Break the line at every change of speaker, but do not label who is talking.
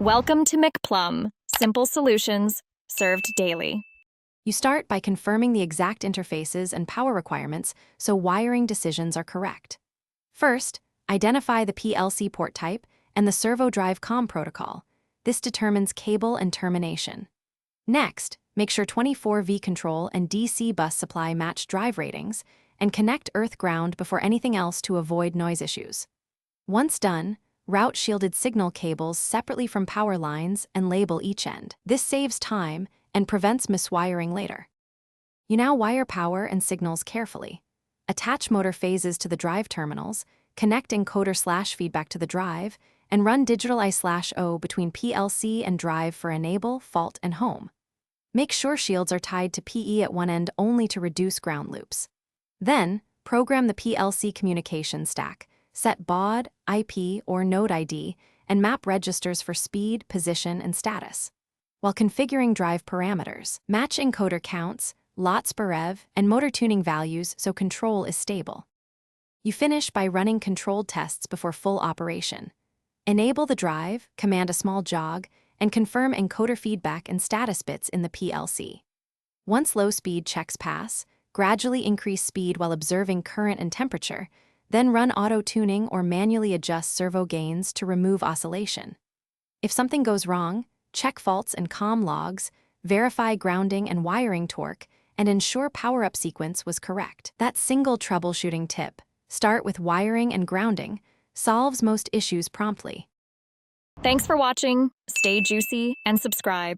Welcome to McPlum, simple solutions served daily.
You start by confirming the exact interfaces and power requirements so wiring decisions are correct. First, identify the PLC port type and the servo drive COM protocol. This determines cable and termination. Next, make sure 24V control and DC bus supply match drive ratings, and connect earth ground before anything else to avoid noise issues. Once done, route shielded signal cables separately from power lines and label each end. This saves time and prevents miswiring later. You now wire power and signals carefully. Attach motor phases to the drive terminals, connect encoder/feedback to the drive, and run digital I/O between PLC and drive for enable, fault, and home. Make sure shields are tied to PE at one end only to reduce ground loops. Then, program the PLC communication stack, set baud, IP, or node ID, and map registers for speed, position, and status. While configuring drive parameters, match encoder counts, lots per rev, and motor tuning values so control is stable. You finish by running controlled tests before full operation. Enable the drive, command a small jog, and confirm encoder feedback and status bits in the PLC. Once low-speed checks pass, gradually increase speed while observing current and temperature, then run auto-tuning or manually adjust servo gains to remove oscillation. If something goes wrong, check faults and COM logs, verify grounding and wiring torque, and ensure power-up sequence was correct. That single troubleshooting tip, start with wiring and grounding, solves most issues promptly.
Thanks for watching. Stay juicy and subscribe.